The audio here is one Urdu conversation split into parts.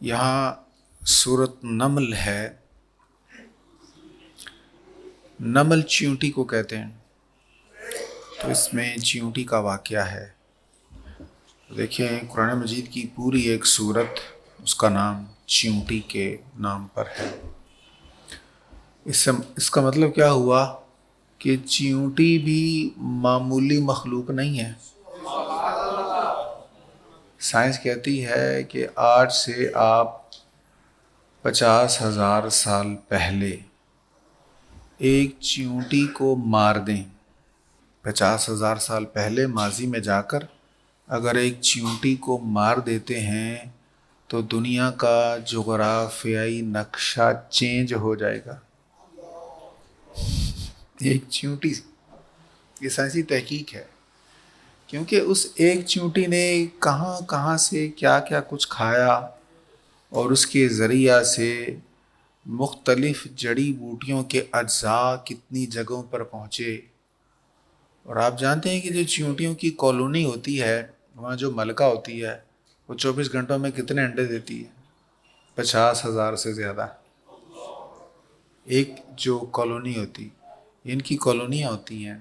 یہاں سورۃ نمل ہے. نمل چیونٹی کو کہتے ہیں، تو اس میں چیونٹی کا واقعہ ہے. دیکھیں قرآن مجید کی پوری ایک سورت اس کا نام چیونٹی کے نام پر ہے. اس کا مطلب کیا ہوا کہ چیونٹی بھی معمولی مخلوق نہیں ہے. سائنس کہتی ہے کہ آج سے آپ 50,000 سال پہلے ایک چیونٹی کو مار دیں. 50,000 سال پہلے ماضی میں جا کر اگر ایک چیونٹی کو مار دیتے ہیں تو دنیا کا جغرافیائی نقشہ چینج ہو جائے گا. ایک چیونٹی، یہ سائنسی تحقیق ہے، کیونکہ اس ایک چیونٹی نے کہاں کہاں سے کیا کیا کچھ کھایا اور اس کے ذریعہ سے مختلف جڑی بوٹیوں کے اجزاء کتنی جگہوں پر پہنچے. اور آپ جانتے ہیں کہ جو چیونٹیوں کی کالونی ہوتی ہے، وہاں جو ملکہ ہوتی ہے، وہ 24 گھنٹوں میں کتنے انڈے دیتی ہے؟ 50,000 سے زیادہ. ایک جو کالونی ہوتی، ان کی کالونیاں ہوتی ہیں،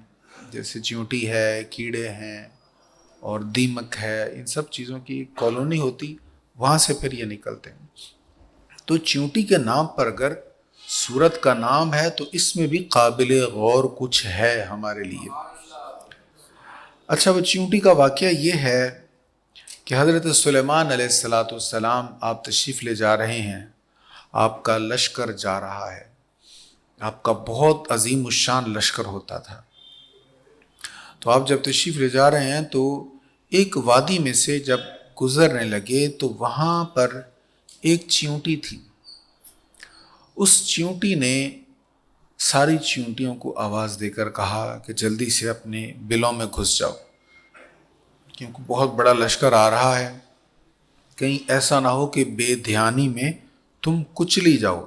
جیسے چیونٹی ہے، کیڑے ہیں اور دیمک ہے، ان سب چیزوں کی کالونی ہوتی، وہاں سے پھر یہ نکلتے ہیں. تو چیونٹی کے نام پر اگر سورت کا نام ہے تو اس میں بھی قابل غور کچھ ہے ہمارے لیے. اچھا، وہ چیونٹی کا واقعہ یہ ہے کہ حضرت سلیمان علیہ السلام آپ تشریف لے جا رہے ہیں، آپ کا لشکر جا رہا ہے. آپ کا بہت عظیم الشان لشکر ہوتا تھا. تو آپ جب تشریف لے جا رہے ہیں تو ایک وادی میں سے جب گزرنے لگے تو وہاں پر ایک چیونٹی تھی. اس چیونٹی نے ساری چیونٹیوں کو آواز دے کر کہا کہ جلدی سے اپنے بلوں میں گھس جاؤ، کیونکہ بہت بڑا لشکر آ رہا ہے، کہیں ایسا نہ ہو کہ بے دھیانی میں تم کچلی جاؤ.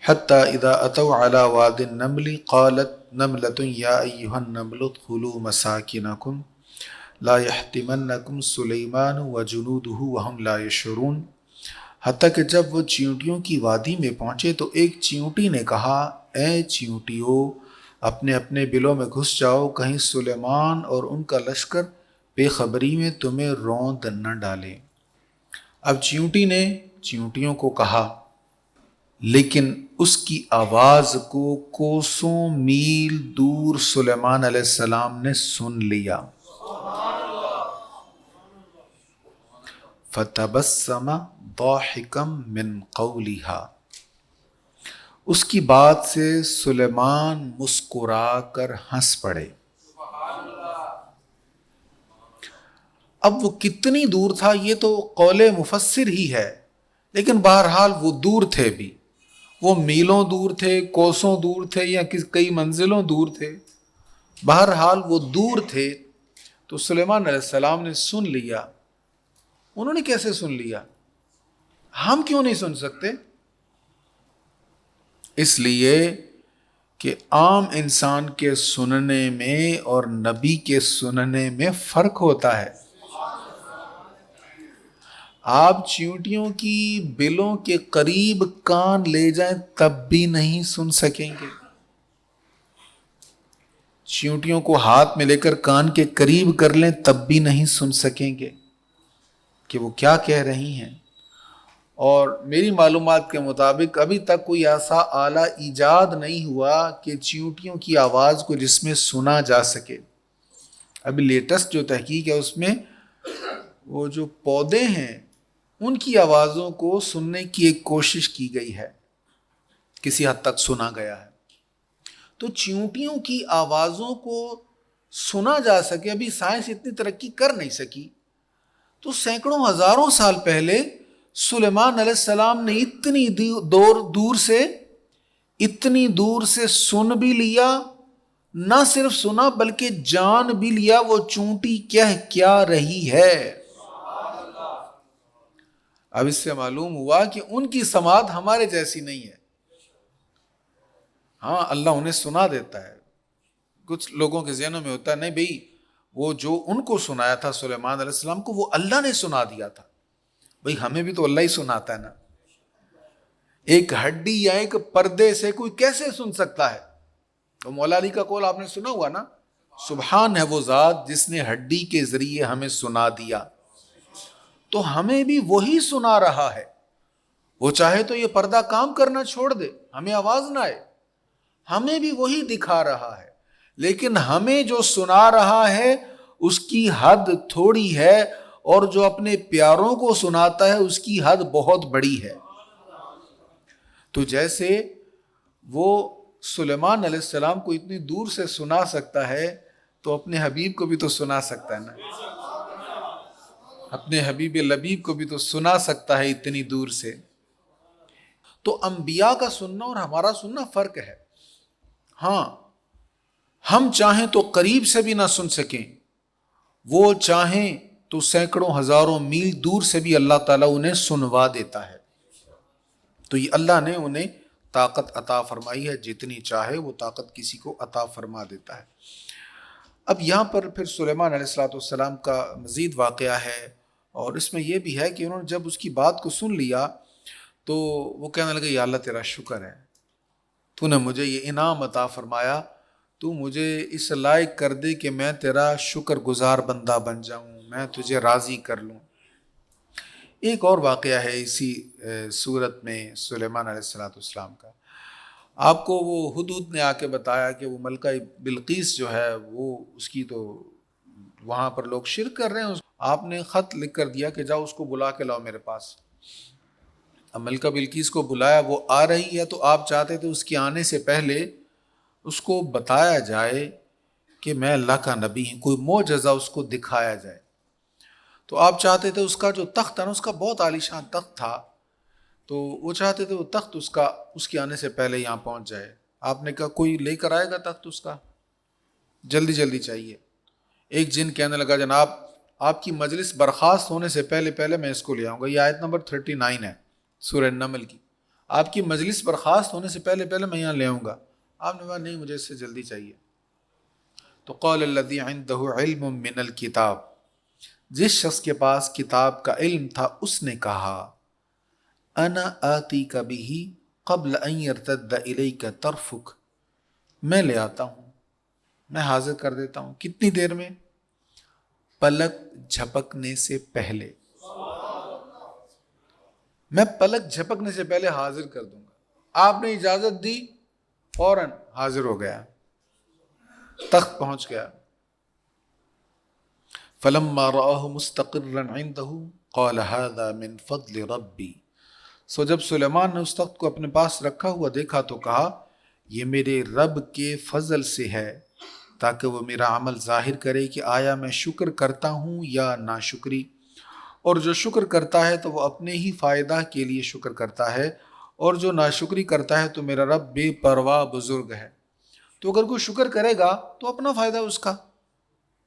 حتی اذا اتوا علی واد النمل قالت نملۃ یا ایھا النمل ادخلوا مساکنکم لا یحطمنکم سلیمان وجنودہ وہم لا یشعرون. حتیٰ کہ جب وہ چیونٹیوں کی وادی میں پہنچے تو ایک چیونٹی نے کہا، اے چیونٹیوں، اپنے اپنے بلوں میں گھس جاؤ، کہیں سلیمان اور ان کا لشکر بے خبری میں تمہیں روند نہ ڈالے. اب چیونٹی نے چیونٹیوں کو کہا، لیکن اس کی آواز کو کوسوں میل دور سلیمان علیہ السلام نے سن لیا. فتبسم ضاحکا من قولها، اس کی بات سے سلیمان مسکرا کر ہنس پڑے. اب وہ کتنی دور تھا یہ تو قول مفسر ہی ہے، لیکن بہرحال وہ دور تھے بھی، وہ میلوں دور تھے، کوسوں دور تھے، یا کئی منزلوں دور تھے، بہرحال وہ دور تھے. تو سلیمان علیہ السلام نے سن لیا. انہوں نے کیسے سن لیا؟ ہم کیوں نہیں سن سکتے؟ اس لیے کہ عام انسان کے سننے میں اور نبی کے سننے میں فرق ہوتا ہے. آپ چیونٹیوں کی بلوں کے قریب کان لے جائیں تب بھی نہیں سن سکیں گے. چیونٹیوں کو ہاتھ میں لے کر کان کے قریب کر لیں تب بھی نہیں سن سکیں گے کہ وہ کیا کہہ رہی ہیں. اور میری معلومات کے مطابق ابھی تک کوئی ایسا آلہ ایجاد نہیں ہوا کہ چیونٹیوں کی آواز کو جس میں سنا جا سکے. ابھی لیٹسٹ جو تحقیق ہے اس میں وہ جو پودے ہیں ان کی آوازوں کو سننے کی ایک کوشش کی گئی ہے، کسی حد تک سنا گیا ہے. تو چیونٹیوں کی آوازوں کو سنا جا سکے، ابھی سائنس اتنی ترقی کر نہیں سکی. تو سینکڑوں ہزاروں سال پہلے سلیمان علیہ السلام نے اتنی دور سے سن بھی لیا، نہ صرف سنا بلکہ جان بھی لیا وہ چونٹی کیا رہی ہے. اب اس سے معلوم ہوا کہ ان کی سماعت ہمارے جیسی نہیں ہے. ہاں اللہ انہیں سنا دیتا ہے. کچھ لوگوں کے ذہنوں میں ہوتا ہے نہیں بھئی، وہ جو ان کو سنایا تھا سلیمان علیہ السلام کو وہ اللہ نے سنا دیا تھا. بھئی ہمیں بھی تو اللہ ہی سناتا ہے نا. ایک ہڈی یا ایک پردے سے کوئی کیسے سن سکتا ہے؟ تو مولا علی کا قول آپ نے سنا ہوا نا، سبحان ہے وہ ذات جس نے ہڈی کے ذریعے ہمیں سنا دیا. تو ہمیں بھی وہی سنا رہا ہے. وہ چاہے تو یہ پردہ کام کرنا چھوڑ دے، ہمیں آواز نہ آئے، ہمیں بھی وہی دکھا رہا ہے. لیکن ہمیں جو سنا رہا ہے اس کی حد تھوڑی ہے، اور جو اپنے پیاروں کو سناتا ہے اس کی حد بہت بڑی ہے. تو جیسے وہ سلیمان علیہ السلام کو اتنی دور سے سنا سکتا ہے تو اپنے حبیب کو بھی تو سنا سکتا ہے نا، اپنے حبیب لبیب کو بھی تو سنا سکتا ہے اتنی دور سے. تو انبیاء کا سننا اور ہمارا سننا فرق ہے. ہاں ہم چاہیں تو قریب سے بھی نہ سن سکیں، وہ چاہیں تو سینکڑوں ہزاروں میل دور سے بھی اللہ تعالیٰ انہیں سنوا دیتا ہے. تو یہ اللہ نے انہیں طاقت عطا فرمائی ہے، جتنی چاہے وہ طاقت کسی کو عطا فرما دیتا ہے. اب یہاں پر پھر سلیمان علیہ السلام کا مزید واقعہ ہے، اور اس میں یہ بھی ہے کہ انہوں نے جب اس کی بات کو سن لیا تو وہ کہنے لگے یا اللہ تیرا شکر ہے، تو نے مجھے یہ انعام عطا فرمایا، تو مجھے اس لائق کر دے کہ میں تیرا شکر گزار بندہ بن جاؤں، میں تجھے راضی کر لوں. ایک اور واقعہ ہے اسی صورت میں سلیمان علیہ السلام کا. آپ کو وہ ہدہد نے آ کے بتایا کہ وہ ملکہ بلقیس جو ہے وہ اس کی تو وہاں پر لوگ شرک کر رہے ہیں. آپ نے خط لکھ کر دیا کہ جاؤ اس کو بلا کے لاؤ میرے پاس. اب ملکہ بلقیس کو بلایا، وہ آ رہی ہے، تو آپ چاہتے تھے اس کے آنے سے پہلے اس کو بتایا جائے کہ میں اللہ کا نبی ہوں، کوئی معجزہ اس کو دکھایا جائے. تو آپ چاہتے تھے اس کا جو تخت تھا نا، اس کا بہت عالیشان تخت تھا، تو وہ چاہتے تھے وہ تخت اس کے آنے سے پہلے یہاں پہنچ جائے. آپ نے کہا کوئی لے کر آئے گا تخت اس کا، جلدی جلدی چاہیے. ایک جن کہنے لگا جناب آپ کی مجلس برخاست ہونے سے پہلے میں اس کو لے آؤں گا. یہ آیت نمبر 39 ہے سورہ نمل کی. آپ کی مجلس برخاست ہونے سے پہلے میں یہاں لے آؤں گا. آپ نے کہا نہیں، مجھے اس سے جلدی چاہیے. تو قال الذی عنده علم من الکتاب، جس شخص کے پاس کتاب کا علم تھا اس نے کہا انا آتیک بہ قبل ان یرتد الیک طرفک، میں لے آتا ہوں، میں حاضر کر دیتا ہوں. کتنی دیر میں؟ پلک جھپکنے سے پہلے. میں پلک جھپکنے سے پہلے حاضر کر دوں گا. آپ نے اجازت دی، فوراً حاضر ہو گیا، تخت پہنچ گیا. فلما رآہ مستقرا عنده قال هذا من فضل ربی. سو جب سلیمان نے اس تخت کو اپنے پاس رکھا ہوا دیکھا تو کہا یہ میرے رب کے فضل سے ہے، تاکہ وہ میرا عمل ظاہر کرے کہ آیا میں شکر کرتا ہوں یا ناشکری. اور جو شکر کرتا ہے تو وہ اپنے ہی فائدہ کے لیے شکر کرتا ہے، اور جو ناشکری کرتا ہے تو میرا رب بے پرواہ بزرگ ہے. تو اگر کوئی شکر کرے گا تو اپنا فائدہ اس کا.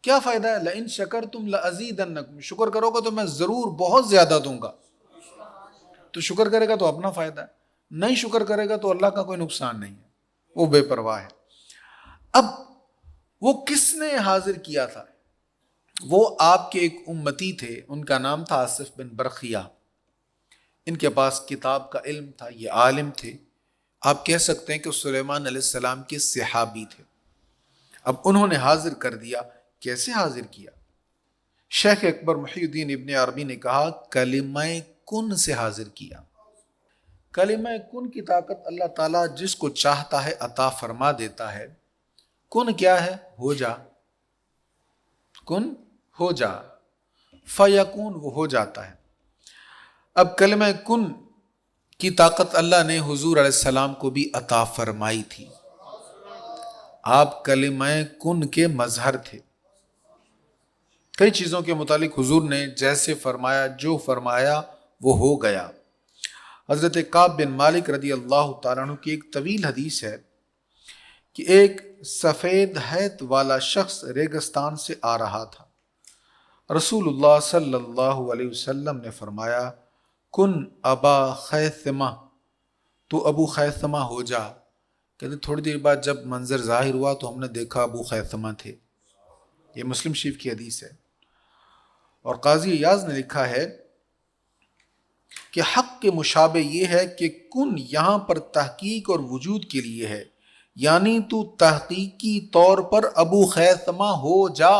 کیا فائدہ ہے؟ لئن شکرتم لازیدنکم، شکر کرو گا تو میں ضرور بہت زیادہ دوں گا. تو شکر کرے گا تو اپنا فائدہ ہے، نہیں شکر کرے گا تو اللہ کا کوئی نقصان نہیں ہے، وہ بے پرواہ ہے. اب وہ کس نے حاضر کیا تھا؟ وہ آپ کے ایک امتی تھے، ان کا نام تھا آصف بن برخیہ. ان کے پاس کتاب کا علم تھا، یہ عالم تھے. آپ کہہ سکتے ہیں کہ سلیمان علیہ السلام کے صحابی تھے. اب انہوں نے حاضر کر دیا. کیسے حاضر کیا؟ شیخ اکبر محی الدین ابن عربی نے کہا کلمہ کن سے حاضر کیا. کلمہ کن کی طاقت اللہ تعالیٰ جس کو چاہتا ہے عطا فرما دیتا ہے. کن کیا ہے؟ ہو جا. کن ہو جا، فیکون وہ ہو جاتا ہے. اب کلمہ کن کی طاقت اللہ نے حضور علیہ السلام کو بھی عطا فرمائی تھی. آپ کلمہ کن کے مظہر تھے. کئی چیزوں کے متعلق حضور نے جیسے فرمایا، جو فرمایا وہ ہو گیا. حضرت کعب بن مالک رضی اللہ تعالیٰ عنہ کی ایک طویل حدیث ہے کہ ایک سفید ہیت والا شخص ریگستان سے آ رہا تھا. رسول اللہ صلی اللہ علیہ وسلم نے فرمایا کن ابا خیثمہ، تو ابو خیثمہ ہو جا. کہتے تھوڑی دیر بعد جب منظر ظاہر ہوا تو ہم نے دیکھا ابو خیثمہ تھے. یہ مسلم شریف کی حدیث ہے. اور قاضی ایاز نے لکھا ہے کہ حق کے مشابہ یہ ہے کہ کن یہاں پر تحقیق اور وجود کے لیے ہے، یعنی تو تحقیقی طور پر ابو خیثمہ ہو جا.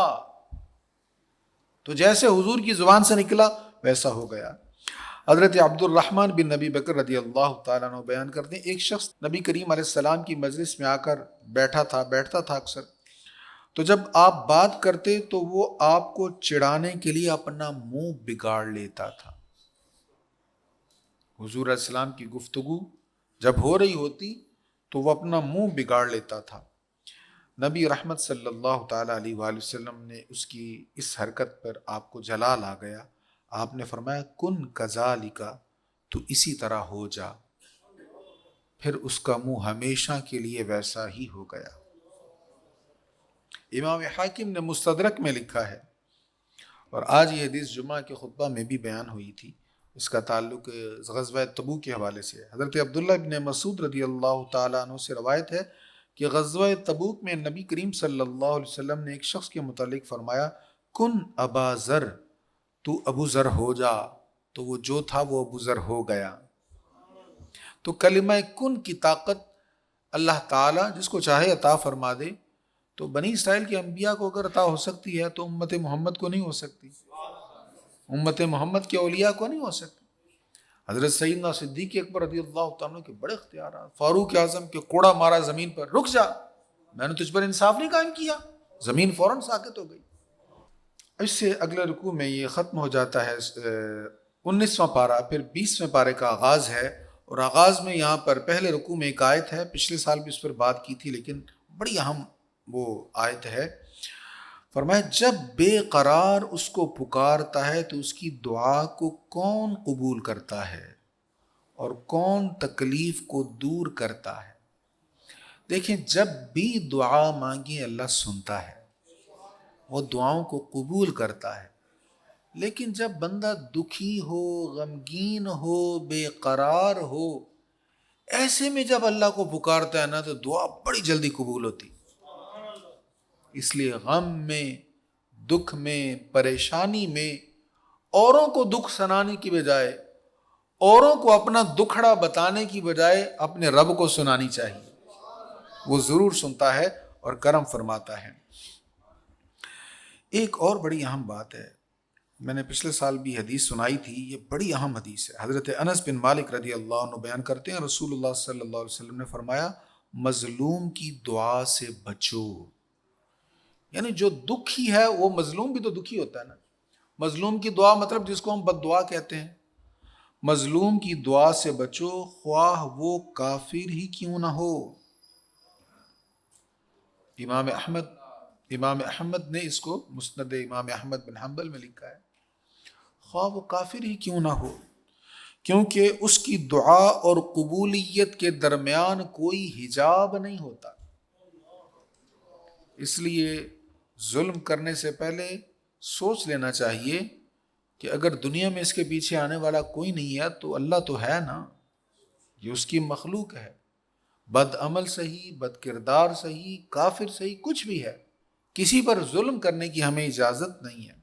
تو جیسے حضور کی زبان سے نکلا ویسا ہو گیا. حضرت عبد الرحمن بن نبی بکر رضی اللہ تعالیٰ عنہ بیان کرتے ہیں، ایک شخص نبی کریم علیہ السلام کی مجلس میں آ کر بیٹھتا تھا اکثر. تو جب آپ بات کرتے تو وہ آپ کو چڑھانے کے لیے اپنا منہ بگاڑ لیتا تھا. حضور علیہ السلام کی گفتگو جب ہو رہی ہوتی تو وہ اپنا منہ بگاڑ لیتا تھا. نبی رحمت صلی اللہ تعالیٰ علیہ وآلہ وسلم نے اس کی اس حرکت پر آپ کو جلال آ گیا. آپ نے فرمایا کن کذالک، تو اسی طرح ہو جا. پھر اس کا منہ ہمیشہ کے لیے ویسا ہی ہو گیا. امام حاکم نے مستدرک میں لکھا ہے، اور آج یہ حدیث جمعہ کے خطبہ میں بھی بیان ہوئی تھی. اس کا تعلق غزوہ تبوک کے حوالے سے ہے. حضرت عبداللہ بن مسعود رضی اللہ تعالیٰ عنہ سے روایت ہے کہ غزوہ تبوک میں نبی کریم صلی اللہ علیہ وسلم نے ایک شخص کے متعلق فرمایا کن ابا ذر، تو ابو ذر ہو جا. تو وہ جو تھا وہ ابو ذر ہو گیا. تو کلمہ کن کی طاقت اللہ تعالیٰ جس کو چاہے عطا فرما دے. تو بنی اسرائیل کے انبیاء کو اگر عطا ہو سکتی ہے تو امت محمد کو نہیں ہو سکتی، امت محمد کے اولیاء کو نہیں ہو سکتی. حضرت سیدنا صدیق اکبر رضی اللہ تعالیٰ کے بڑے اختیارات. فاروق اعظم کے کوڑا مارا زمین پر، رک جا، میں نے تجھ پر انصاف نہیں قائم کیا، زمین فوراً ساکت ہو گئی. اس سے اگلے رکوع میں یہ ختم ہو جاتا ہے 19واں پارہ. پھر 20ویں پارے کا آغاز ہے، اور آغاز میں یہاں پر پہلے رکوع میں ایک آیت ہے، پچھلے سال بھی اس پر بات کی تھی لیکن بڑی اہم وہ آیت ہے. فرمایا جب بے قرار اس کو پکارتا ہے تو اس کی دعا کو کون قبول کرتا ہے اور کون تکلیف کو دور کرتا ہے. دیکھیں جب بھی دعا مانگیں اللہ سنتا ہے، وہ دعاؤں کو قبول کرتا ہے. لیکن جب بندہ دکھی ہو، غمگین ہو، بے قرار ہو، ایسے میں جب اللہ کو پکارتا ہے نا تو دعا بڑی جلدی قبول ہوتی. اس لیے غم میں، دکھ میں، پریشانی میں اوروں کو دکھ سنانے کی بجائے، اوروں کو اپنا دکھڑا بتانے کی بجائے اپنے رب کو سنانی چاہیے. وہ ضرور سنتا ہے اور کرم فرماتا ہے. ایک اور بڑی اہم بات ہے، میں نے پچھلے سال بھی حدیث سنائی تھی، یہ بڑی اہم حدیث ہے. حضرت انس بن مالک رضی اللہ عنہ بیان کرتے ہیں رسول اللہ صلی اللہ علیہ وسلم نے فرمایا مظلوم کی دعا سے بچو. یعنی جو دکھی ہے وہ مظلوم بھی تو دکھی ہوتا ہے نا. مظلوم کی دعا مطلب جس کو ہم بد دعا کہتے ہیں. مظلوم کی دعا سے بچو خواہ وہ کافر ہی کیوں نہ ہو. امام احمد نے اس کو مسند امام احمد بن حنبل میں لکھا ہے، خواہ وہ کافر ہی کیوں نہ ہو، کیونکہ اس کی دعا اور قبولیت کے درمیان کوئی حجاب نہیں ہوتا. اس لیے ظلم کرنے سے پہلے سوچ لینا چاہیے کہ اگر دنیا میں اس کے پیچھے آنے والا کوئی نہیں ہے تو اللہ تو ہے نا، یہ اس کی مخلوق ہے. بد عمل صحیح، بد کردار صحیح، کافر صحیح، کچھ بھی ہے، کسی پر ظلم کرنے کی ہمیں اجازت نہیں ہے.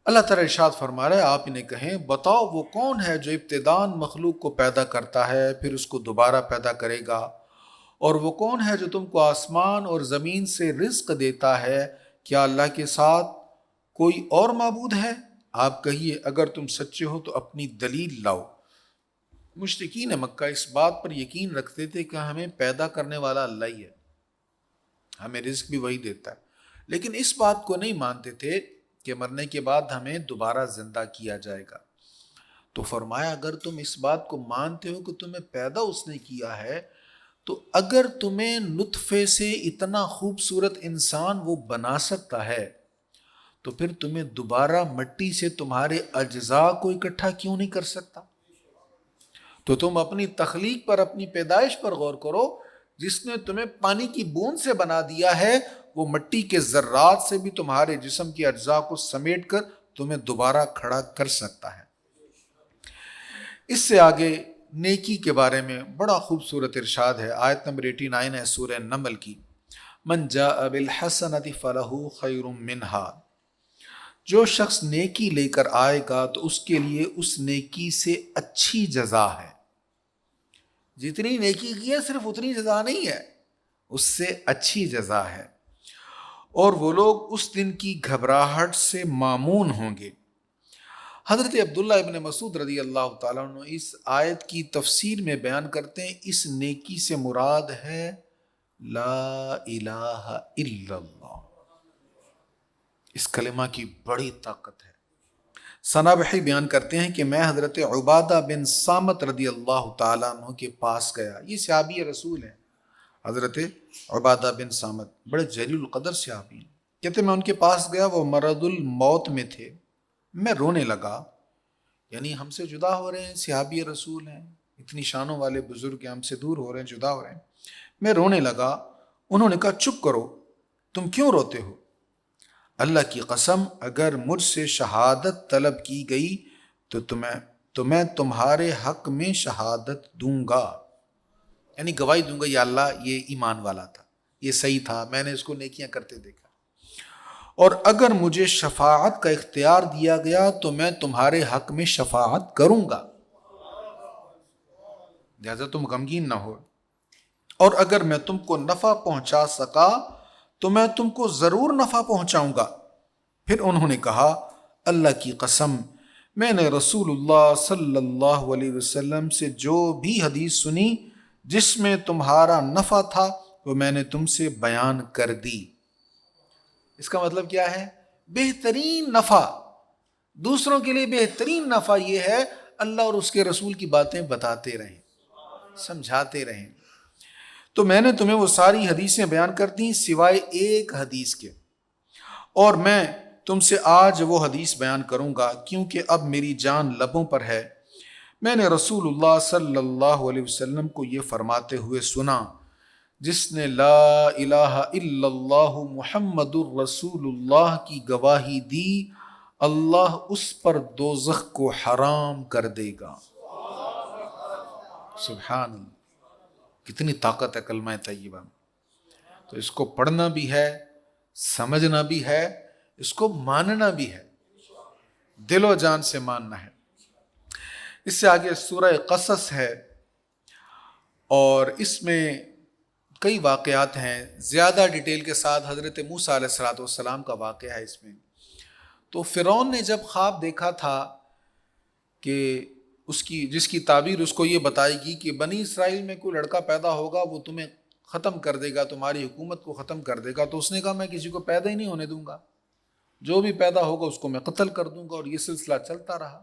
اللہ تعالیٰ ارشاد فرما رہا ہے آپ انہیں کہیں بتاؤ وہ کون ہے جو ابتداً مخلوق کو پیدا کرتا ہے پھر اس کو دوبارہ پیدا کرے گا، اور وہ کون ہے جو تم کو آسمان اور زمین سے رزق دیتا ہے، کیا اللہ کے ساتھ کوئی اور معبود ہے؟ آپ کہیے اگر تم سچے ہو تو اپنی دلیل لاؤ. مشرکین مکہ اس بات پر یقین رکھتے تھے کہ ہمیں پیدا کرنے والا اللہ ہی ہے، ہمیں رزق بھی وہی دیتا ہے، لیکن اس بات کو نہیں مانتے تھے کہ مرنے کے بعد ہمیں دوبارہ زندہ کیا جائے گا. تو فرمایا اگر تم اس بات کو مانتے ہو کہ تمہیں پیدا اس نے کیا ہے، تو اگر تمہیں نطفے سے اتنا خوبصورت انسان وہ بنا سکتا ہے تو پھر تمہیں دوبارہ مٹی سے تمہارے اجزاء کو اکٹھا کیوں نہیں کر سکتا؟ تو تم اپنی تخلیق پر، اپنی پیدائش پر غور کرو. جس نے تمہیں پانی کی بوند سے بنا دیا ہے وہ مٹی کے ذرات سے بھی تمہارے جسم کی اجزاء کو سمیٹ کر تمہیں دوبارہ کھڑا کر سکتا ہے. اس سے آگے نیکی کے بارے میں بڑا خوبصورت ارشاد ہے، آیت نمبر 89 ہے سورہ نمل کی، من جاء بالحسنۃ فلہ خیر منہا. جو شخص نیکی لے کر آئے گا تو اس کے لیے اس نیکی سے اچھی جزا ہے. جتنی نیکی کی ہے صرف اتنی جزا نہیں ہے، اس سے اچھی جزا ہے. اور وہ لوگ اس دن کی گھبراہٹ سے مامون ہوں گے. حضرت عبداللہ ابن مسعود رضی اللہ تعالیٰ عنہ اس آیت کی تفسیر میں بیان کرتے ہیں اس نیکی سے مراد ہے لا الہ الا اللہ. اس کلمہ کی بڑی طاقت ہے. سنابحی بیان کرتے ہیں کہ میں حضرت عبادہ بن صامت رضی اللہ تعالیٰ عنہ کے پاس گیا. یہ صحابی رسول ہیں، حضرت عبادہ بن صامت بڑے جلیل القدر صحابی ہیں. کہتے میں ان کے پاس گیا، وہ مرض الموت میں تھے. میں رونے لگا، یعنی ہم سے جدا ہو رہے ہیں، صحابی رسول ہیں، اتنی شانوں والے بزرگ ہیں، ہم سے دور ہو رہے ہیں، جدا ہو رہے ہیں. میں رونے لگا. انہوں نے کہا چپ کرو، تم کیوں روتے ہو؟ اللہ کی قسم اگر مجھ سے شہادت طلب کی گئی تو میں تمہارے حق میں شہادت دوں گا، یعنی گواہی دوں گا یا اللہ یہ ایمان والا تھا، یہ صحیح تھا، میں نے اس کو نیکیاں کرتے دیکھا. اور اگر مجھے شفاعت کا اختیار دیا گیا تو میں تمہارے حق میں شفاعت کروں گا، لہذا تم غمگین نہ ہو. اور اگر میں تم کو نفع پہنچا سکا تو میں تم کو ضرور نفع پہنچاؤں گا. پھر انہوں نے کہا اللہ کی قسم میں نے رسول اللہ صلی اللہ علیہ وسلم سے جو بھی حدیث سنی جس میں تمہارا نفع تھا وہ میں نے تم سے بیان کر دی. اس کا مطلب کیا ہے؟ بہترین نفع، دوسروں کے لیے بہترین نفع یہ ہے اللہ اور اس کے رسول کی باتیں بتاتے رہیں، سمجھاتے رہیں. تو میں نے تمہیں وہ ساری حدیثیں بیان کر دیں سوائے ایک حدیث کے، اور میں تم سے آج وہ حدیث بیان کروں گا کیونکہ اب میری جان لبوں پر ہے. میں نے رسول اللہ صلی اللہ علیہ وسلم کو یہ فرماتے ہوئے سنا جس نے لا الہ الا اللہ محمد الرسول اللہ کی گواہی دی اللہ اس پر دوزخ کو حرام کر دے گا. سبحان اللہ، کتنی طاقت ہے کلمہ طیبہ میں. تو اس کو پڑھنا بھی ہے، سمجھنا بھی ہے، اس کو ماننا بھی ہے، دل و جان سے ماننا ہے. اس سے آگے سورہ قصص ہے اور اس میں کئی واقعات ہیں. زیادہ ڈیٹیل کے ساتھ حضرت موسیٰ علیہ السلام کا واقعہ ہے اس میں. تو فرعون نے جب خواب دیکھا تھا کہ جس کی تعبیر اس کو یہ بتائے گی کہ بنی اسرائیل میں کوئی لڑکا پیدا ہوگا وہ تمہیں ختم کر دے گا، تمہاری حکومت کو ختم کر دے گا، تو اس نے کہا میں کسی کو پیدا ہی نہیں ہونے دوں گا، جو بھی پیدا ہوگا اس کو میں قتل کر دوں گا. اور یہ سلسلہ چلتا رہا،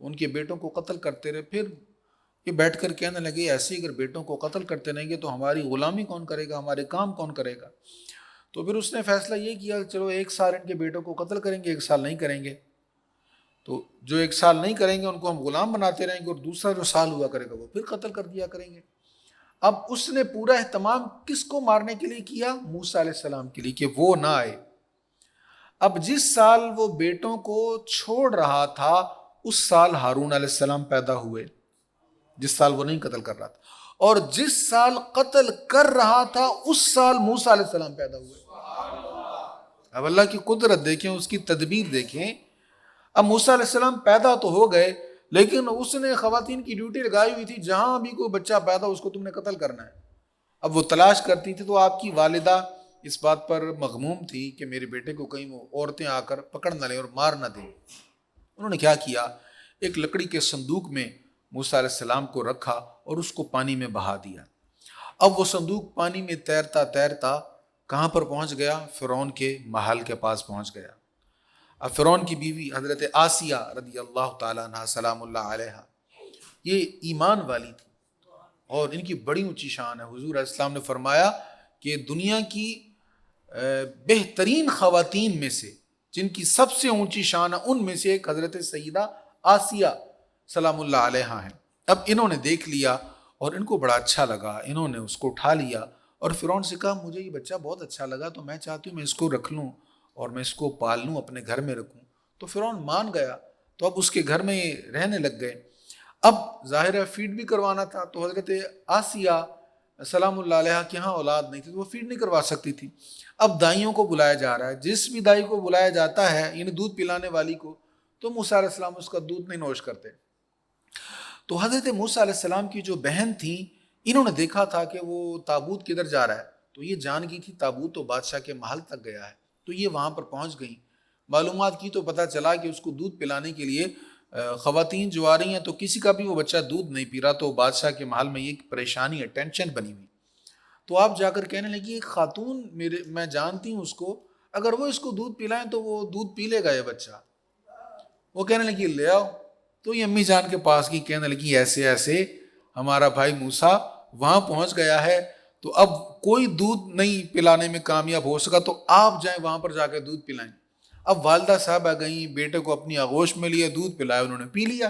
ان کے بیٹوں کو قتل کرتے رہے. پھر یہ بیٹھ کر کہنے لگے ایسے اگر بیٹوں کو قتل کرتے رہیں گے تو ہماری غلامی کون کرے گا، ہمارے کام کون کرے گا. تو پھر اس نے فیصلہ یہ کیا چلو 1 سال ان کے بیٹوں کو قتل کریں گے، 1 سال نہیں کریں گے. تو جو 1 سال نہیں کریں گے ان کو ہم غلام بناتے رہیں گے، اور دوسرا جو سال ہوا کرے گا وہ پھر قتل کر دیا کریں گے. اب اس نے پورا اہتمام کس کو مارنے کے لیے کیا؟ موسیٰ علیہ السلام کے لیے، کہ وہ نہ آئے. اب جس سال وہ بیٹوں کو چھوڑ رہا تھا اس سال ہارون علیہ السلام پیدا ہوئے، جس سال وہ نہیں قتل کر رہا تھا. اور جس سال قتل کر رہا تھا اس سال موسیٰ علیہ السلام پیدا ہوئے. اب اللہ کی قدرت دیکھیں، اس کی تدبیر دیکھیں. اب موسیٰ علیہ السلام پیدا تو ہو گئے لیکن اس نے خواتین کی ڈیوٹی لگائی ہوئی تھی جہاں بھی کوئی بچہ پیدا اس کو تم نے قتل کرنا ہے. اب وہ تلاش کرتی تھی. تو آپ کی والدہ اس بات پر مغموم تھی کہ میرے بیٹے کو کہیں وہ عورتیں آ کر پکڑ نہ لیں اور مار نہ دیں. انہوں نے کیا کیا، ایک لکڑی کے صندوق میں موسیٰ علیہ السلام کو رکھا اور اس کو پانی میں بہا دیا. اب وہ صندوق پانی میں تیرتا تیرتا کہاں پر پہنچ گیا؟ فرعون کے محل کے پاس پہنچ گیا. اب فرعون کی بیوی حضرت آسیہ رضی اللہ تعالیٰ عنہ سلام اللہ علیہ، یہ ایمان والی تھی اور ان کی بڑی اونچی شان ہے. حضور علیہ السلام نے فرمایا کہ دنیا کی بہترین خواتین میں سے جن کی سب سے اونچی شان ہے ان میں سے ایک حضرت سیدہ آسیہ سلام اللہ علیہ ہیں. اب انہوں نے دیکھ لیا اور ان کو بڑا اچھا لگا، انہوں نے اس کو اٹھا لیا اور فرعون سے کہا مجھے یہ بچہ بہت اچھا لگا تو میں چاہتی ہوں میں اس کو رکھ لوں اور میں اس کو پال لوں، اپنے گھر میں رکھوں. تو فرعون مان گیا. تو اب اس کے گھر میں رہنے لگ گئے. اب ظاہر ہے فیڈ بھی کروانا تھا. تو حضرت آسیہ سلام اللہ علیہ کے ہاں اولاد نہیں تھی تو وہ فیڈ نہیں کروا سکتی تھی. اب دائیوں کو بلایا جا رہا ہے. جس بھی دائی کو بلایا جاتا ہے یعنی دودھ پلانے والی کو, تو موسیٰ علیہ السلام اس کا دودھ نہیں نوش کرتے. تو حضرت موسیٰ علیہ السلام کی جو بہن تھی, انہوں نے دیکھا تھا کہ وہ تابوت کدھر جا رہا ہے, تو یہ جان گئی تھی تابوت تو بادشاہ کے محل تک گیا ہے. تو یہ وہاں پر پہنچ گئیں, معلومات کی تو پتہ چلا کہ اس کو دودھ پلانے کے لیے خواتین جو آ رہی ہیں تو کسی کا بھی وہ بچہ دودھ نہیں پی رہا. تو بادشاہ کے محل میں یہ ایک پریشانی ہے, ٹینشن بنی ہوئی. تو آپ جا کر کہنے لگی ایک خاتون میں جانتی ہوں اس کو, اگر وہ اس کو دودھ پلائیں تو وہ دودھ پی لے گا یہ بچہ. وہ کہنے لگی لے آؤ. تو یہ امی جان کے پاس کی, کہنے لگی ایسے ایسے ہمارا بھائی موسیٰ وہاں پہنچ گیا ہے تو اب کوئی دودھ نہیں پلانے میں کامیاب ہو سکا, تو آپ جائیں وہاں پر جا کے دودھ پلائیں. اب والدہ صاحب آ گئیں, بیٹے کو اپنی آغوش میں لیے, دودھ پلایا, انہوں نے پی لیا.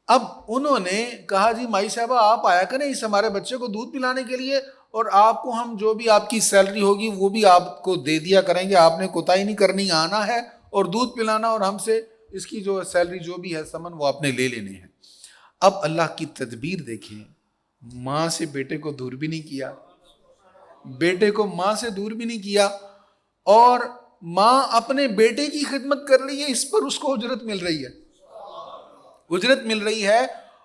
اب انہوں نے کہا جی مائی صاحبہ آپ آیا کریں اس ہمارے بچے کو دودھ پلانے کے لیے, اور آپ کو ہم جو بھی آپ کی سیلری ہوگی وہ بھی آپ کو دے دیا کریں گے, آپ نے کوتاہی نہیں کرنی, آنا ہے اور دودھ پلانا, اور ہم سے اس کی جو سیلری جو بھی ہے سمن وہ آپ نے لے لینے ہیں. اب اللہ کی تدبیر دیکھیں, ماں سے بیٹے کو دور بھی نہیں کیا, بیٹے کو ماں سے دور بھی نہیں کیا, اور ماں اپنے بیٹے کی خدمت کر رہی ہے, اس پر اس کو اجرت مل رہی ہے, اجرت مل رہی ہے.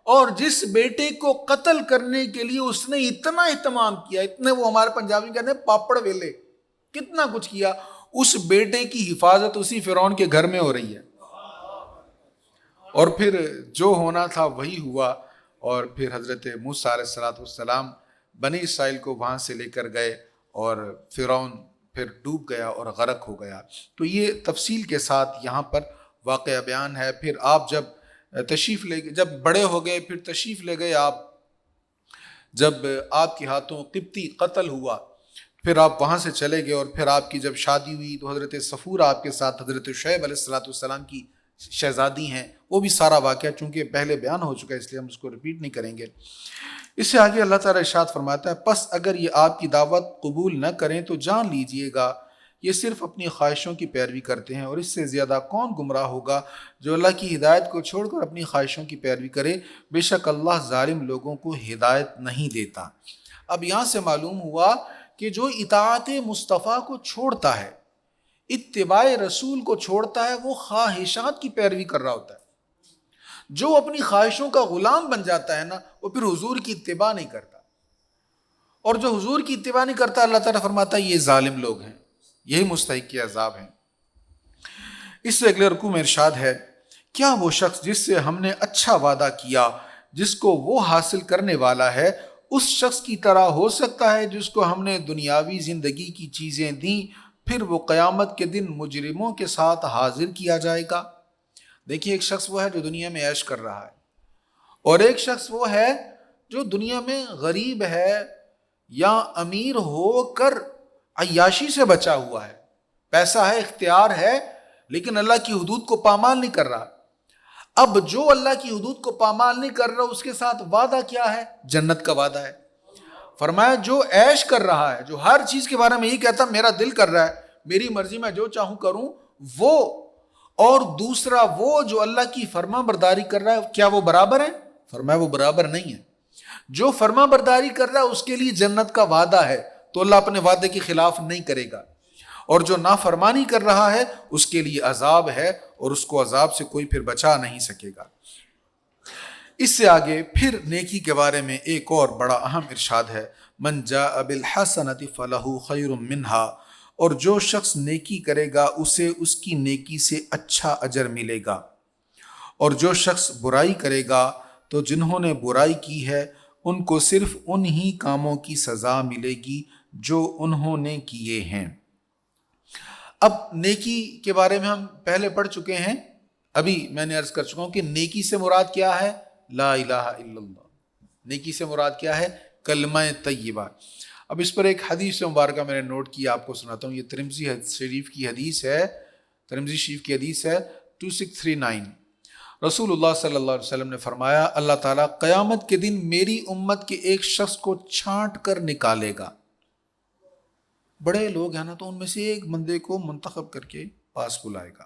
اور جس بیٹے کو قتل کرنے کے لیے اس نے اتنا اہتمام کیا, اتنے وہ ہمارے پنجابی کہتے ہیں پاپڑ ویلے, کتنا کچھ کیا, اس بیٹے کی حفاظت اسی فرعون کے گھر میں ہو رہی ہے. اور پھر جو ہونا تھا وہی ہوا, اور پھر حضرت موسیٰ علیہ السلام بنی اسرائیل کو وہاں سے لے کر گئے, اور فرعون پھر ڈوب گیا اور غرق ہو گیا. تو یہ تفصیل کے ساتھ یہاں پر واقعہ بیان ہے. پھر آپ جب تشریف لے گئے, جب بڑے ہو گئے, پھر تشریف لے گئے آپ, جب آپ کے ہاتھوں قبطی قتل ہوا, پھر آپ وہاں سے چلے گئے, اور پھر آپ کی جب شادی ہوئی تو حضرت صفورہ آپ کے ساتھ حضرت شعیب علیہ السلام کی شہزادی ہیں. وہ بھی سارا واقعہ چونکہ پہلے بیان ہو چکا ہے اس لیے ہم اس کو ریپیٹ نہیں کریں گے. اس سے آگے اللہ تعالیٰ ارشاد فرماتا ہے, پس اگر یہ آپ کی دعوت قبول نہ کریں تو جان لیجئے گا یہ صرف اپنی خواہشوں کی پیروی کرتے ہیں, اور اس سے زیادہ کون گمراہ ہوگا جو اللہ کی ہدایت کو چھوڑ کر اپنی خواہشوں کی پیروی کرے, بے شک اللہ ظالم لوگوں کو ہدایت نہیں دیتا. اب یہاں سے معلوم ہوا کہ جو اطاعت مصطفیٰ کو چھوڑتا ہے, اتباع رسول کو چھوڑتا ہے, وہ خواہشات کی پیروی کر رہا ہوتا ہے. جو اپنی خواہشوں کا غلام بن جاتا ہے نا, وہ پھر حضور کی اتباع نہیں کرتا, اور جو حضور کی اتباع نہیں کرتا اللہ تعالیٰ فرماتا ہے یہ ظالم لوگ ہیں, یہی مستحق عذاب ہیں. اس سے اگلے رکوع میں ارشاد ہے, کیا وہ شخص جس سے ہم نے اچھا وعدہ کیا جس کو وہ حاصل کرنے والا ہے اس شخص کی طرح ہو سکتا ہے جس کو ہم نے دنیاوی زندگی کی چیزیں دیں, پھر وہ قیامت کے دن مجرموں کے ساتھ حاضر کیا جائے گا. دیکھیے ایک شخص وہ ہے جو دنیا میں عیش کر رہا ہے, اور ایک شخص وہ ہے جو دنیا میں غریب ہے یا امیر ہو کر عیاشی سے بچا ہوا ہے, پیسہ ہے, اختیار ہے, لیکن اللہ کی حدود کو پامال نہیں کر رہا. اب جو اللہ کی حدود کو پامال نہیں کر رہا اس کے ساتھ وعدہ کیا ہے؟ جنت کا وعدہ ہے. فرمایا جو عیش کر رہا ہے, جو ہر چیز کے بارے میں یہ کہتا میرا دل کر رہا ہے, میری مرضی میں جو چاہوں کروں, وہ, اور دوسرا وہ جو اللہ کی فرما برداری کر رہا ہے, کیا وہ برابر ہے؟ فرمایا وہ برابر نہیں ہے. جو فرما برداری کر رہا ہے اس کے لیے جنت کا وعدہ ہے, تو اللہ اپنے وعدے کے خلاف نہیں کرے گا, اور جو نافرمانی کر رہا ہے اس کے لیے عذاب ہے, اور اس کو عذاب سے کوئی پھر بچا نہیں سکے گا. اس سے آگے پھر نیکی کے بارے میں ایک اور بڑا اہم ارشاد ہے, من جاء بالحسنۃ فلہ خیر منہا, اور جو شخص نیکی کرے گا اسے اس کی نیکی سے اچھا اجر ملے گا, اور جو شخص برائی کرے گا تو جنہوں نے برائی کی ہے ان کو صرف انہی کاموں کی سزا ملے گی جو انہوں نے کیے ہیں. اب نیکی کے بارے میں ہم پہلے پڑھ چکے ہیں, ابھی میں نے عرض کر چکا ہوں کہ نیکی سے مراد کیا ہے؟ لا الہ الا اللہ. نیکی سے مراد کیا ہے؟ کلمہ طیبہ. اب اس پر ایک حدیث مبارکہ میں نے نوٹ کیا, آپ کو سناتا ہوں. یہ ترمذی شریف کی حدیث ہے, ترمذی شریف کی حدیث ہے 2639. رسول اللہ صلی اللہ علیہ وسلم نے فرمایا, اللہ تعالیٰ قیامت کے دن میری امت کے ایک شخص کو چھانٹ کر نکالے گا. بڑے لوگ ہیں نا, تو ان میں سے ایک بندے کو منتخب کر کے پاس بلائے گا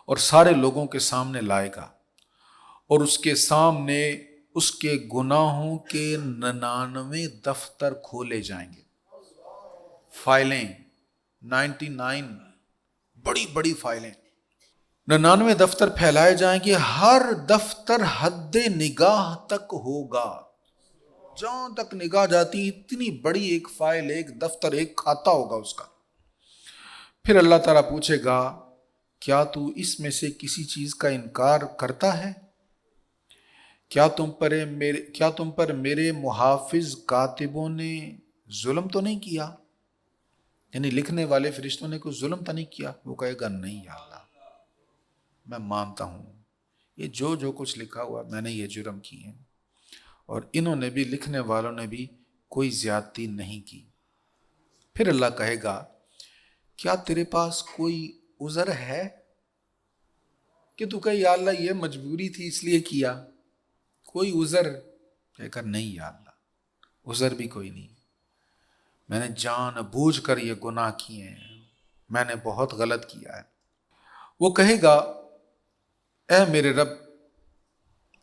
اور سارے لوگوں کے سامنے لائے گا, اور اس کے سامنے اس کے گناہوں کے 99 دفتر کھولے جائیں گے. فائلیں 99 بڑی بڑی فائلیں 99 دفتر پھیلائے جائیں گے. ہر دفتر حد نگاہ تک ہوگا. جہاں تک نگاہ جاتی اتنی بڑی ایک فائل، ایک دفتر، ایک کھاتا ہوگا اس کا. پھر اللہ تعالیٰ پوچھے گا کیا تو اس میں سے کسی چیز کا انکار کرتا ہے؟ کیا تم پر میرے محافظ کاتبوں نے ظلم تو نہیں کیا؟ یعنی لکھنے والے فرشتوں نے کوئی ظلم تو نہیں کیا؟ وہ کہے گا نہیں یا اللہ، میں مانتا ہوں یہ جو کچھ لکھا ہوا میں نے یہ جرم کی ہے، اور انہوں نے بھی، لکھنے والوں نے بھی کوئی زیادتی نہیں کی. پھر اللہ کہے گا کیا تیرے پاس کوئی عذر ہے کہ تو کہے یا اللہ یہ مجبوری تھی اس لیے کیا؟ کوئی عذر؟ کہے گا نہیں یا اللہ، عذر بھی کوئی نہیں، میں نے جان بوجھ کر یہ گناہ کیے ہیں، میں نے بہت غلط کیا ہے. وہ کہے گا اے میرے رب،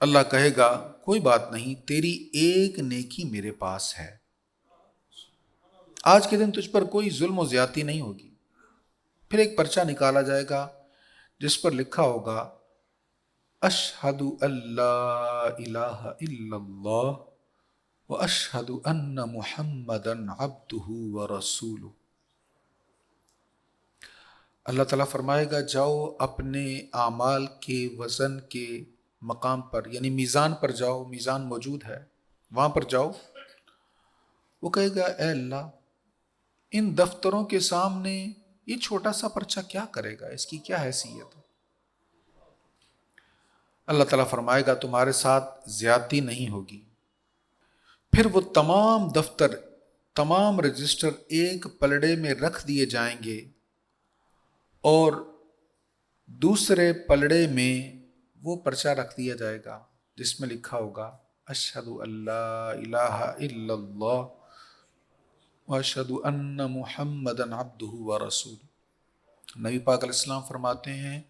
اللہ کہے گا کوئی بات نہیں، تیری ایک نیکی میرے پاس ہے، آج کے دن تجھ پر کوئی ظلم و زیادتی نہیں ہوگی. پھر ایک پرچہ نکالا جائے گا جس پر لکھا ہوگا اشہد اللہ الہ الا اللہ واشہد ان محمدا عبدہ ورسولہ. اللہ تعالیٰ فرمائے گا جاؤ اپنے اعمال کے وزن کے مقام پر، یعنی میزان پر جاؤ، میزان موجود ہے وہاں پر جاؤ. وہ کہے گا اے اللہ، ان دفتروں کے سامنے یہ چھوٹا سا پرچہ کیا کرے گا، اس کی کیا حیثیت ہے؟ اللہ تعالیٰ فرمائے گا تمہارے ساتھ زیادتی نہیں ہوگی. پھر وہ تمام دفتر، تمام رجسٹر ایک پلڑے میں رکھ دیے جائیں گے، اور دوسرے پلڑے میں وہ پرچہ رکھ دیا جائے گا جس میں لکھا ہوگا اشہد اللہ الہ الا اللہ واشہد ان محمدا عبدہ ورسولہ. نبی پاک علیہ السلام فرماتے ہیں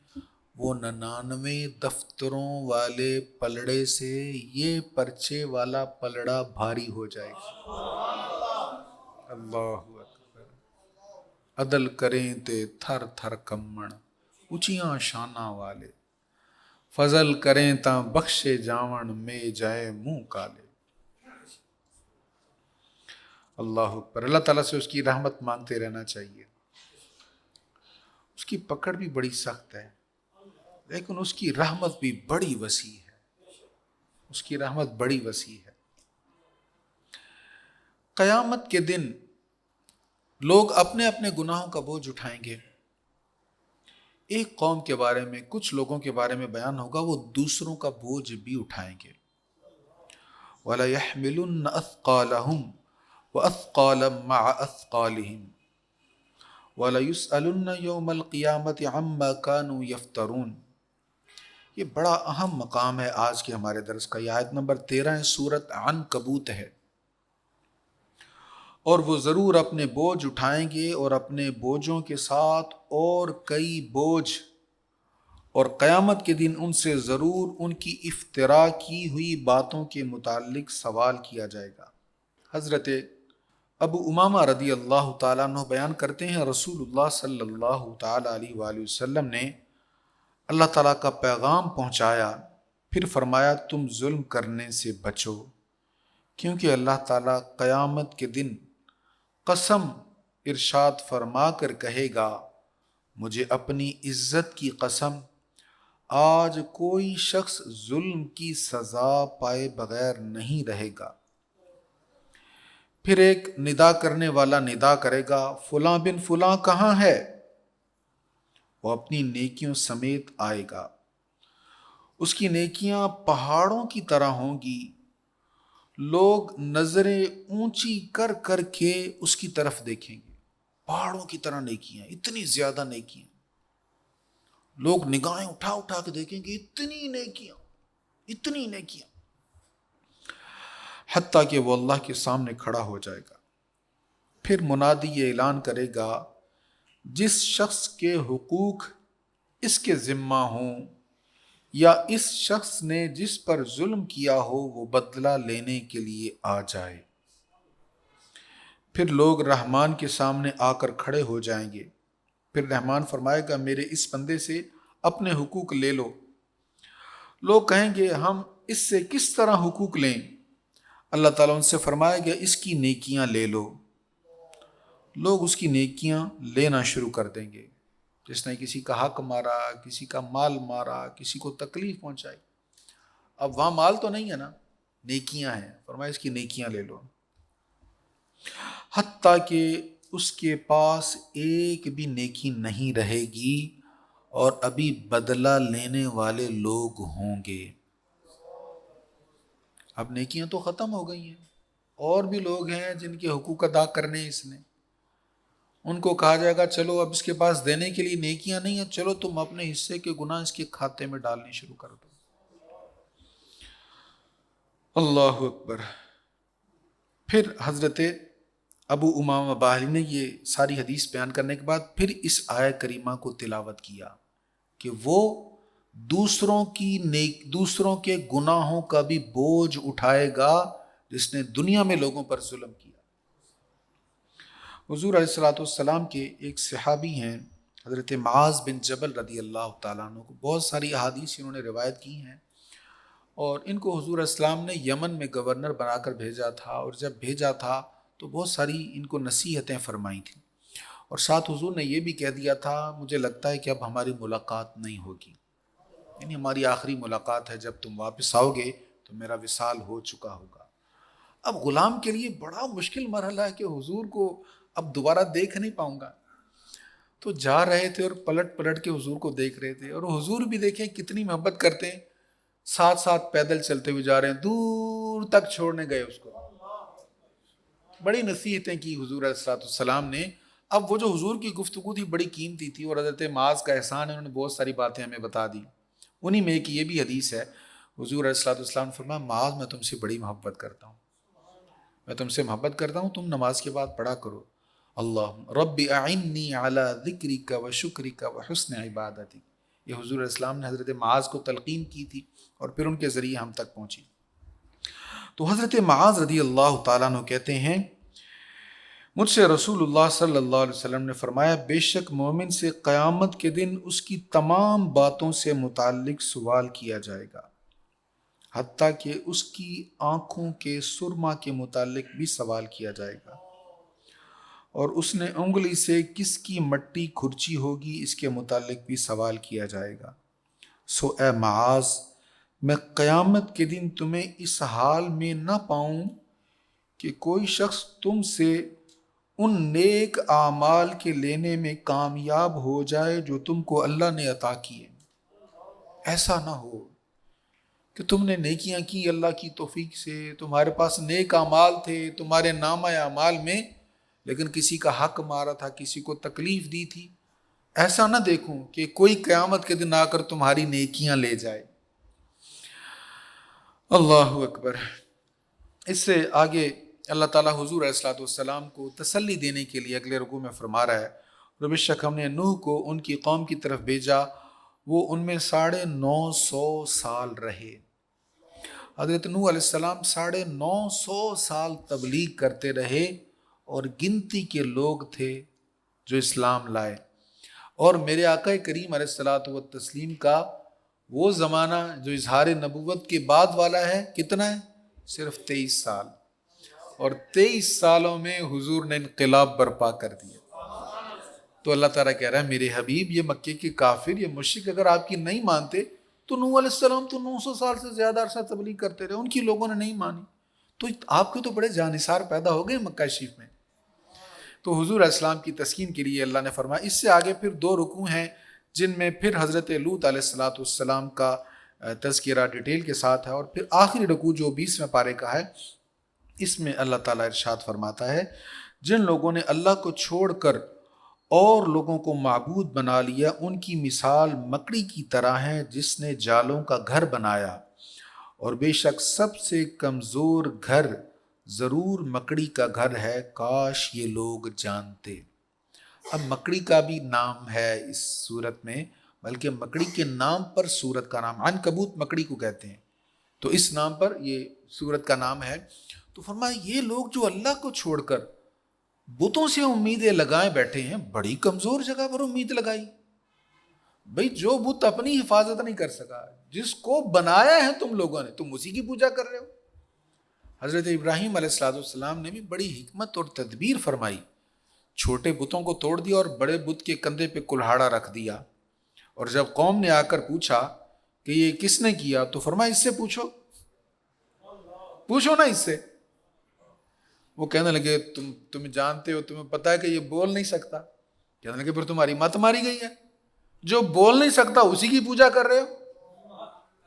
وہ 99 دفتروں والے پلڑے سے یہ پرچے والا پلڑا بھاری ہو جائے گا. اللہ اکبر. عدل کریں تے تھر تھر کمن اچیاں شاناں والے، فضل کریں تاں بخشے جاون میں جائے منہ کالے. اللہ اکبر. اللہ تعالیٰ سے اس کی رحمت مانگتے رہنا چاہیے. اس کی پکڑ بھی بڑی سخت ہے لیکن اس کی رحمت بھی بڑی وسیع ہے. اس کی رحمت بڑی وسیع ہے. قیامت کے دن لوگ اپنے اپنے گناہوں کا بوجھ اٹھائیں گے. ایک قوم کے بارے میں، کچھ لوگوں کے بارے میں بیان ہوگا وہ دوسروں کا بوجھ بھی اٹھائیں گے. وَلَيَحْمِلُنَّ أَثْقَالَهُمْ وَأَثْقَالًا مَعَ أَثْقَالِهِمْ وَلَيُسْأَلُنَّ يَوْمَ الْقِيَامَةِ عَمَّا كَانُوا يَفْتَرُونَ. یہ بڑا اہم مقام ہے آج کے ہمارے درس کا. یہ آیت نمبر 13 سورۃ عنکبوت ہے. اور وہ ضرور اپنے بوجھ اٹھائیں گے اور اپنے بوجھوں کے ساتھ اور کئی بوجھ، اور قیامت کے دن ان سے ضرور ان کی افترا کی ہوئی باتوں کے متعلق سوال کیا جائے گا. حضرت ابو امامہ رضی اللہ تعالیٰ عنہ بیان کرتے ہیں رسول اللہ صلی اللہ تعالیٰ علیہ وآلہ وسلم نے اللہ تعالیٰ کا پیغام پہنچایا، پھر فرمایا تم ظلم کرنے سے بچو، کیونکہ اللہ تعالیٰ قیامت کے دن قسم ارشاد فرما کر کہے گا مجھے اپنی عزت کی قسم، آج کوئی شخص ظلم کی سزا پائے بغیر نہیں رہے گا. پھر ایک ندا کرنے والا ندا کرے گا فلاں بن فلاں کہاں ہے؟ وہ اپنی نیکیوں سمیت آئے گا. اس کی نیکیاں پہاڑوں کی طرح ہوں گی. لوگ نظریں اونچی کر کر کے اس کی طرف دیکھیں گے. پہاڑوں کی طرح نیکیاں، اتنی زیادہ نیکیاں. لوگ نگاہیں اٹھا اٹھا کے دیکھیں گے، اتنی نیکیاں، اتنی نیکیاں، حتیٰ کہ وہ اللہ کے سامنے کھڑا ہو جائے گا. پھر منادی یہ اعلان کرے گا جس شخص کے حقوق اس کے ذمہ ہوں یا اس شخص نے جس پر ظلم کیا ہو وہ بدلہ لینے کے لیے آ جائے۔ پھر لوگ رحمان کے سامنے آ کر کھڑے ہو جائیں گے۔ پھر رحمان فرمائے گا میرے اس بندے سے اپنے حقوق لے لو۔ لوگ کہیں گے ہم اس سے کس طرح حقوق لیں؟ اللہ تعالیٰ ان سے فرمائے گا اس کی نیکیاں لے لو۔ لوگ اس کی نیکیاں لینا شروع کر دیں گے۔ جس نے کسی کا حق مارا، کسی کا مال مارا، کسی کو تکلیف پہنچائی، اب وہاں مال تو نہیں ہے نا، نیکیاں ہیں، فرمایا اس کی نیکیاں لے لو، حتیٰ کہ اس کے پاس ایک بھی نیکی نہیں رہے گی اور ابھی بدلہ لینے والے لوگ ہوں گے۔ اب نیکیاں تو ختم ہو گئی ہیں، اور بھی لوگ ہیں جن کے حقوق ادا کرنے اس نے، ان کو کہا جائے گا چلو اب اس کے پاس دینے کے لیے نیکیاں نہیں ہیں، چلو تم اپنے حصے کے گناہ اس کے کھاتے میں ڈالنے شروع کر دو۔ اللہ اکبر۔ پھر حضرت ابو امامہ باہلی نے یہ ساری حدیث بیان کرنے کے بعد پھر اس آیہ کریمہ کو تلاوت کیا کہ وہ دوسروں کے گناہوں کا بھی بوجھ اٹھائے گا جس نے دنیا میں لوگوں پر ظلم کیا۔ حضور علیہ الصلوۃ والسلام کے ایک صحابی ہیں حضرت معاذ بن جبل رضی اللہ تعالیٰ عنہ کو، بہت ساری احادیث انہوں نے روایت کی ہیں، اور ان کو حضور علیہ السلام نے یمن میں گورنر بنا کر بھیجا تھا، اور جب بھیجا تھا تو بہت ساری ان کو نصیحتیں فرمائی تھیں، اور ساتھ حضور نے یہ بھی کہہ دیا تھا مجھے لگتا ہے کہ اب ہماری ملاقات نہیں ہوگی، یعنی ہماری آخری ملاقات ہے، جب تم واپس آؤ گے تو میرا وصال ہو چکا ہوگا۔ اب غلام کے لیے بڑا مشکل مرحلہ ہے کہ حضور کو اب دوبارہ دیکھ نہیں پاؤں گا، تو جا رہے تھے اور پلٹ پلٹ کے حضور کو دیکھ رہے تھے، اور حضور بھی دیکھیں کتنی محبت کرتے ہیں، ساتھ ساتھ پیدل چلتے ہوئے جا رہے ہیں، دور تک چھوڑنے گئے اس کو، بڑی نصیحتیں کی حضور علیہ الصلوۃ والسلام نے۔ اب وہ جو حضور کی گفتگو تھی بڑی قیمتی تھی، اور حضرت معاذ کا احسان ہے، انہوں نے بہت ساری باتیں ہمیں بتا دی، انہی میں ایک یہ بھی حدیث ہے، حضور علیہ الصلوۃ والسلام نے فرمایا معاذ میں تم سے بڑی محبت کرتا ہوں، میں تم سے محبت کرتا ہوں، تم نماز کے بعد پڑھا کرو اللہ رب اعنی علی ذکرک و شکرک و حسن عبادتک۔ یہ حضور علیہ السلام نے حضرت معاذ کو تلقین کی تھی، اور پھر ان کے ذریعے ہم تک پہنچی۔ تو حضرت معاذ رضی اللہ تعالیٰ عنہ کہتے ہیں مجھ سے رسول اللہ صلی اللہ علیہ وسلم نے فرمایا بے شک مومن سے قیامت کے دن اس کی تمام باتوں سے متعلق سوال کیا جائے گا، حتیٰ کہ اس کی آنکھوں کے سرما کے متعلق بھی سوال کیا جائے گا، اور اس نے انگلی سے کس کی مٹی کھرچی ہوگی اس کے متعلق بھی سوال کیا جائے گا۔ سو اے معاذ میں قیامت کے دن تمہیں اس حال میں نہ پاؤں کہ کوئی شخص تم سے ان نیک اعمال کے لینے میں کامیاب ہو جائے جو تم کو اللہ نے عطا کیے۔ ایسا نہ ہو کہ تم نے نیکیاں کی اللہ کی توفیق سے، تمہارے پاس نیک اعمال تھے تمہارے نامہ اعمال میں، لیکن کسی کا حق مارا تھا، کسی کو تکلیف دی تھی، ایسا نہ دیکھوں کہ کوئی قیامت کے دن آ کر تمہاری نیکیاں لے جائے۔ اللہ اکبر۔ اس سے آگے اللہ تعالیٰ حضور علیہ الصلوۃ والسلام کو تسلی دینے کے لیے اگلے رکوع میں فرما رہا ہے بے شک ہم نے نوح کو ان کی قوم کی طرف بھیجا، وہ ان میں 950 سال رہے۔ حضرت نوح علیہ السلام 950 سال تبلیغ کرتے رہے، اور گنتی کے لوگ تھے جو اسلام لائے، اور میرے آقا کریم علیہ الصلوۃ والتسلیم کا وہ زمانہ جو اظہار نبوت کے بعد والا ہے کتنا ہے؟ صرف 23 سال، اور 23 سالوں میں حضور نے انقلاب برپا کر دیا۔ تو اللہ تعالیٰ کہہ رہا ہے میرے حبیب یہ مکے کے کافر، یہ مشرک اگر آپ کی نہیں مانتے تو نوح علیہ السلام تو 900 سال سے زیادہ عرصہ تبلیغ کرتے رہے، ان کی لوگوں نے نہیں مانی، تو آپ کے تو بڑے جانثار پیدا ہو گئے مکہ شریف میں۔ تو حضور علیہ السلام کی تسکین کے لیے اللہ نے فرمایا۔ اس سے آگے پھر 2 رکوع ہیں جن میں پھر حضرت لوط علیہ الصلوۃ والسلام کا تذکرہ ڈیٹیل کے ساتھ ہے، اور پھر آخری رکوع جو 20ویں پارے کا ہے، اس میں اللہ تعالیٰ ارشاد فرماتا ہے جن لوگوں نے اللہ کو چھوڑ کر اور لوگوں کو معبود بنا لیا ان کی مثال مکڑی کی طرح ہے جس نے جالوں کا گھر بنایا، اور بے شک سب سے کمزور گھر ضرور مکڑی کا گھر ہے، کاش یہ لوگ جانتے۔ اب مکڑی کا بھی نام ہے اس صورت میں، بلکہ مکڑی کے نام پر سورت کا نام، عنکبوت مکڑی کو کہتے ہیں، تو اس نام پر یہ سورت کا نام ہے۔ تو فرمایا یہ لوگ جو اللہ کو چھوڑ کر بتوں سے امیدیں لگائے بیٹھے ہیں، بڑی کمزور جگہ پر امید لگائی۔ بھئی جو بت اپنی حفاظت نہیں کر سکا، جس کو بنایا ہے تم لوگوں نے، تم اسی کی پوجا کر رہے ہو۔ حضرت ابراہیم علیہ السلام نے بھی بڑی حکمت اور تدبیر فرمائی، چھوٹے بتوں کو توڑ دیا اور بڑے بت کے کندھے پہ کلہاڑا رکھ دیا، اور جب قوم نے آ کر پوچھا کہ یہ کس نے کیا، تو فرمایا اس سے پوچھو نا اس سے۔ وہ کہنے لگے تم جانتے ہو، تمہیں پتا ہے کہ یہ بول نہیں سکتا۔ کہنے لگے پھر تمہاری مت ماری گئی ہے، جو بول نہیں سکتا اسی کی پوجا کر رہے ہو،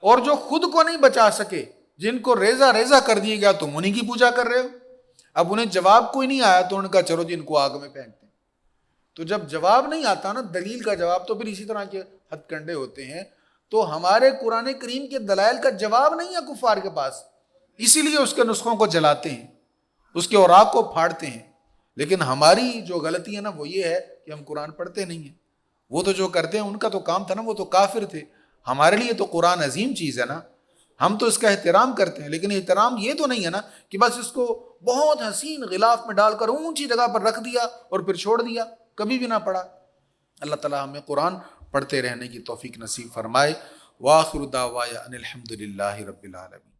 اور جو خود کو نہیں بچا سکے، جن کو ریزہ ریزہ کر دیا گیا، تم انہی کی پوجا کر رہے ہو۔ اب انہیں جواب کوئی نہیں آیا تو انہوں نے کہا چلو جی ان کو آگ میں پھینکتے ہیں۔ تو جب جواب نہیں آتا نا، دلیل کا جواب، تو پھر اسی طرح کے ہتھ کنڈے ہوتے ہیں۔ تو ہمارے قرآن کریم کے دلائل کا جواب نہیں ہے کفار کے پاس، اسی لیے اس کے نسخوں کو جلاتے ہیں، اس کے اوراق کو پھاڑتے ہیں۔ لیکن ہماری جو غلطی ہے نا وہ یہ ہے کہ ہم قرآن پڑھتے نہیں ہیں۔ وہ تو جو کرتے ہیں ان کا تو کام تھا نا، وہ تو کافر تھے۔ ہمارے لیے تو قرآن عظیم چیز ہے نا، ہم تو اس کا احترام کرتے ہیں، لیکن احترام یہ تو نہیں ہے نا کہ بس اس کو بہت حسین غلاف میں ڈال کر اونچی جگہ پر رکھ دیا اور پھر چھوڑ دیا، کبھی بھی نہ پڑھا۔ اللہ تعالیٰ ہمیں قرآن پڑھتے رہنے کی توفیق نصیب فرمائے۔ وآخر دعوایا ان الحمد للہ رب العالمین۔